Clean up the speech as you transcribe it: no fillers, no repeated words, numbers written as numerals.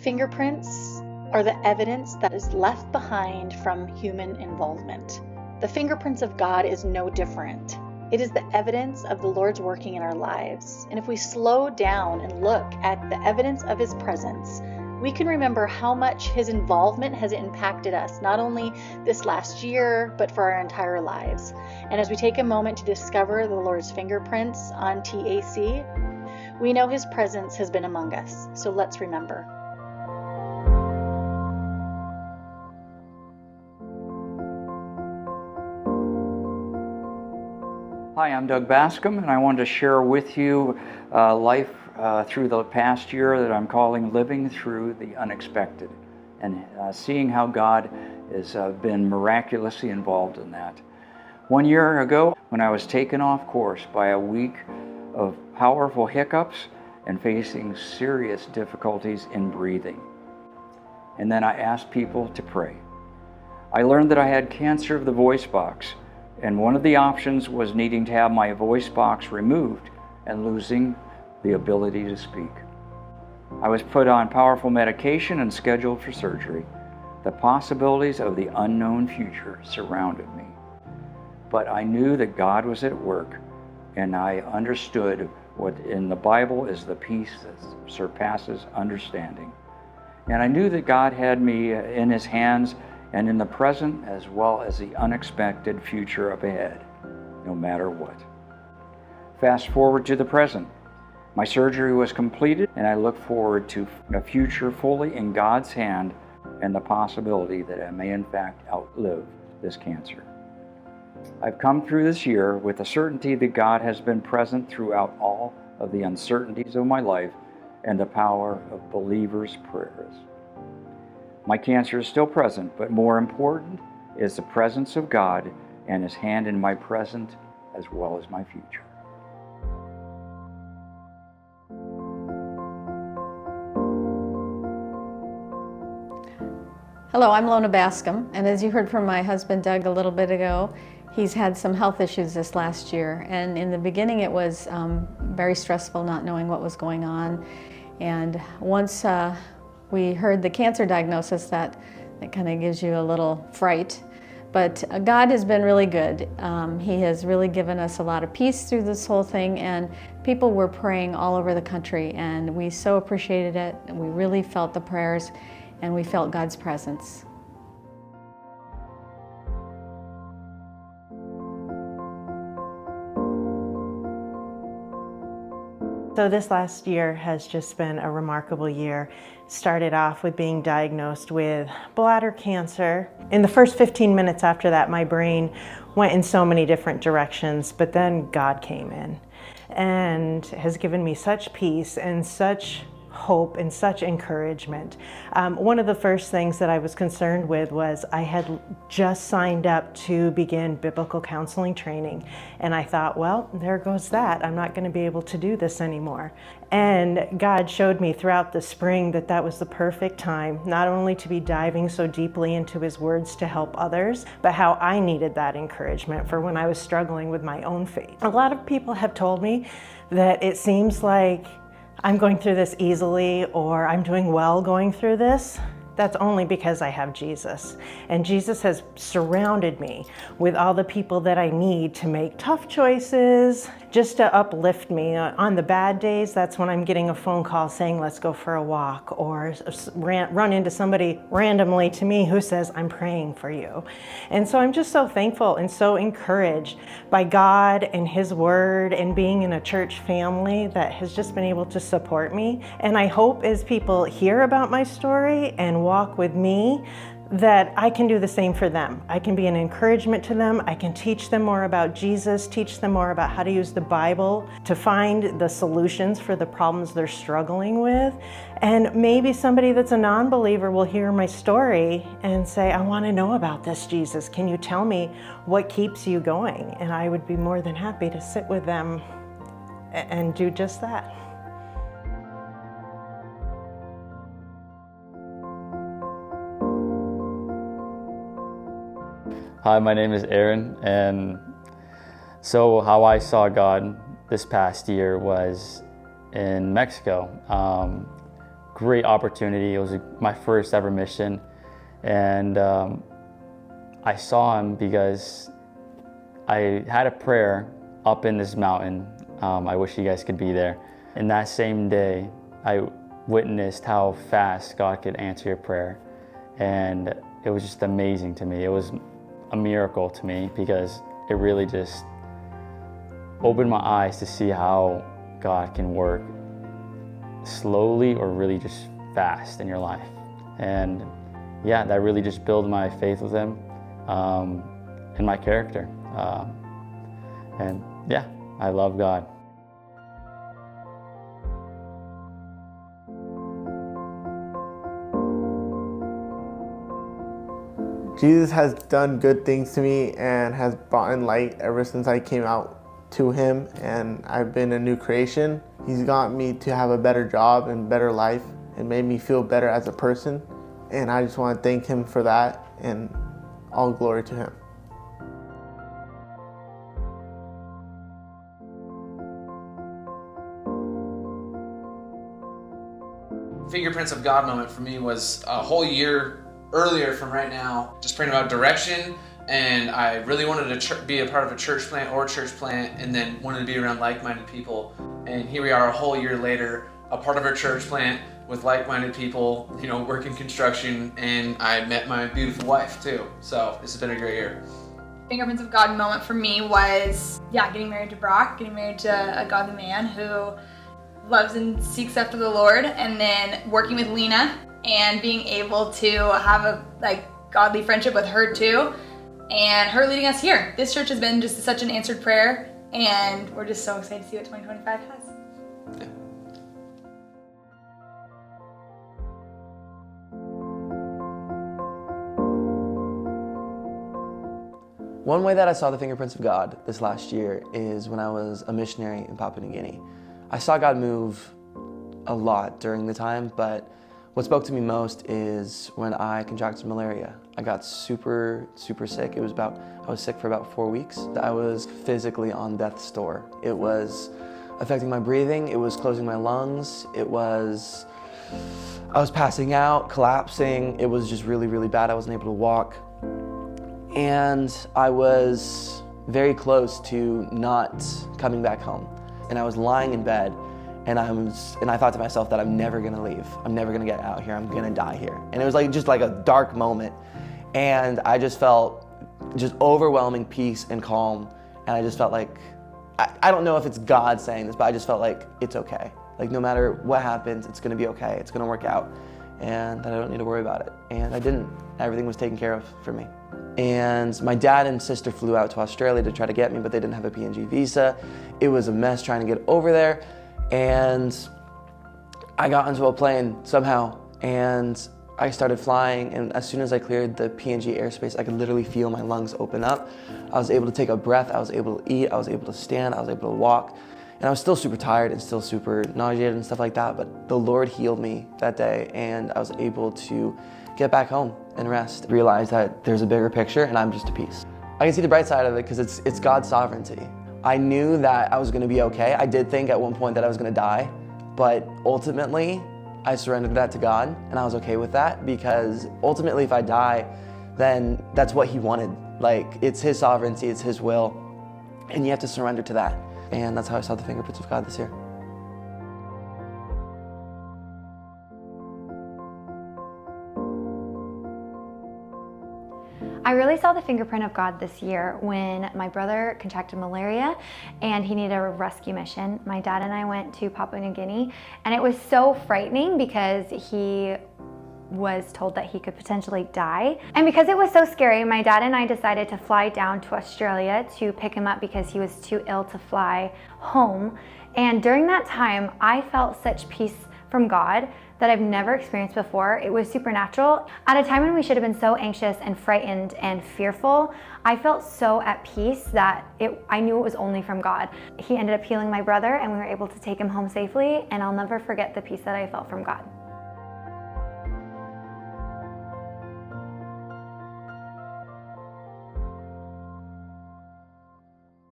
Fingerprints are the evidence that is left behind from human involvement. The fingerprints of God is no different. It is the evidence of the Lord's working in our lives. And if we slow down and look at the evidence of His presence, we can remember how much His involvement has impacted us, not only this last year, but for our entire lives. And as we take a moment to discover the Lord's fingerprints on TAC, we know His presence has been among us. So let's remember. Hi, I'm Doug Bascom, and I wanted to share with you life through the past year that I'm calling Living Through the Unexpected, and seeing how God has been miraculously involved in that. 1 year ago, when I was taken off course by a week of powerful hiccups and facing serious difficulties in breathing, and then I asked people to pray. I learned that I had cancer of the voice box, and one of the options was needing to have my voice box removed and losing the ability to speak. I was put on powerful medication and scheduled for surgery. The possibilities of the unknown future surrounded me. But I knew that God was at work, and I understood what in the Bible is the peace that surpasses understanding. And I knew that God had me in His hands and in the present as well as the unexpected future up ahead, no matter what. Fast forward to the present. My surgery was completed, and I look forward to a future fully in God's hand and the possibility that I may in fact outlive this cancer. I've come through this year with the certainty that God has been present throughout all of the uncertainties of my life and the power of believers' prayers. My cancer is still present, but more important is the presence of God and His hand in my present as well as my future. Hello, I'm Lona Bascom, and as you heard from my husband Doug a little bit ago, he's had some health issues this last year, and in the beginning it was very stressful not knowing what was going on. And once we heard the cancer diagnosis, that kind of gives you a little fright. But God has been really good. He has really given us a lot of peace through this whole thing, and people were praying all over the country, and we so appreciated it. And we really felt the prayers, and we felt God's presence. So this last year has just been a remarkable year. Started off with being diagnosed with bladder cancer. In the first 15 minutes after that, my brain went in so many different directions, but then God came in and has given me such peace and such hope and such encouragement. One of the first things that I was concerned with was I had just signed up to begin biblical counseling training, and I thought, well, there goes that. I'm not going to be able to do this anymore. And God showed me throughout the spring that that was the perfect time, not only to be diving so deeply into His words to help others, but how I needed that encouragement for when I was struggling with my own faith. A lot of people have told me that it seems like I'm going through this easily, or I'm doing well going through this. That's only because I have Jesus. And Jesus has surrounded me with all the people that I need to make tough choices, just to uplift me. On the bad days, that's when I'm getting a phone call saying, let's go for a walk, or run into somebody randomly to me who says, I'm praying for you. And so I'm just so thankful and so encouraged by God and His Word and being in a church family that has just been able to support me. And I hope as people hear about my story and walk with me, that I can do the same for them. I can be an encouragement to them. I can teach them more about Jesus, teach them more about how to use the Bible to find the solutions for the problems they're struggling with. And maybe somebody that's a non-believer will hear my story and say, I want to know about this Jesus. Can you tell me what keeps you going? And I would be more than happy to sit with them and do just that. Hi, my name is Aaron, and so how I saw God this past year was in Mexico. great opportunity. It was my first ever mission, and I saw him because I had a prayer up in this mountain. I wish you guys could be there. And that same day, I witnessed how fast God could answer your prayer. And it was just amazing to me. It was a miracle to me because it really just opened my eyes to see how God can work slowly or really just fast in your life. And yeah, that really just built my faith with him and my character. And yeah, I love God. Jesus has done good things to me and has brought in light ever since I came out to him, and I've been a new creation. He's got me to have a better job and better life and made me feel better as a person. And I just want to thank him for that, and all glory to him. Fingerprints of God moment for me was a whole year earlier from right now, just praying about direction, and I really wanted to be a part of a church plant and then wanted to be around like-minded people. And here we are a whole year later, a part of a church plant with like-minded people, you know, working construction, and I met my beautiful wife too. So this has been a great year. Fingerprints of God moment for me was, getting married to Brock, getting married to a godly man who loves and seeks after the Lord, and then working with Lena and being able to have a godly friendship with her too, and her leading us here. This church has been just such an answered prayer, and we're just so excited to see what 2025 has. Yeah. One way that I saw the fingerprints of God this last year is when I was a missionary in Papua New Guinea. I saw God move a lot during the time, but what spoke to me most is when I contracted malaria. I got super sick. I was sick for about 4 weeks. I was physically on death's door. It was affecting my breathing. It was closing my lungs. I was passing out, collapsing. It was just really bad. I wasn't able to walk. And I was very close to not coming back home. And I was lying in bed, and I thought to myself that I'm never gonna leave. I'm never gonna get out here. I'm gonna die here. And it was just like a dark moment. And I just felt just overwhelming peace and calm. And I just felt like, I don't know if it's God saying this, but I just felt like it's okay. Like no matter what happens, it's gonna be okay. It's gonna work out. And that I don't need to worry about it. And I didn't. Everything was taken care of for me. And my dad and sister flew out to Australia to try to get me, but they didn't have a PNG visa. It was a mess trying to get over there. And I got onto a plane somehow, and I started flying, and as soon as I cleared the PNG airspace, I could literally feel my lungs open up. I was able to take a breath, I was able to eat, I was able to stand, I was able to walk. And I was still super tired and still super nauseated and stuff like that, but the Lord healed me that day, and I was able to get back home and rest. Realize that there's a bigger picture, and I'm just a piece. I can see the bright side of it because it's God's sovereignty. I knew that I was gonna be okay. I did think at one point that I was gonna die, but ultimately, I surrendered that to God, and I was okay with that because ultimately if I die, then that's what He wanted. Like, it's His sovereignty, it's His will, and you have to surrender to that. And that's how I saw the fingerprints of God this year. I really saw the fingerprint of God this year when my brother contracted malaria and he needed a rescue mission. My dad and I went to Papua New Guinea, and it was so frightening because he was told that he could potentially die. And because it was so scary, my dad and I decided to fly down to Australia to pick him up because he was too ill to fly home. And during that time, I felt such peace from God that I've never experienced before. It was supernatural. At a time when we should have been so anxious and frightened and fearful, I felt so at peace that I knew it was only from God. He ended up healing my brother, and we were able to take him home safely, and I'll never forget the peace that I felt from God.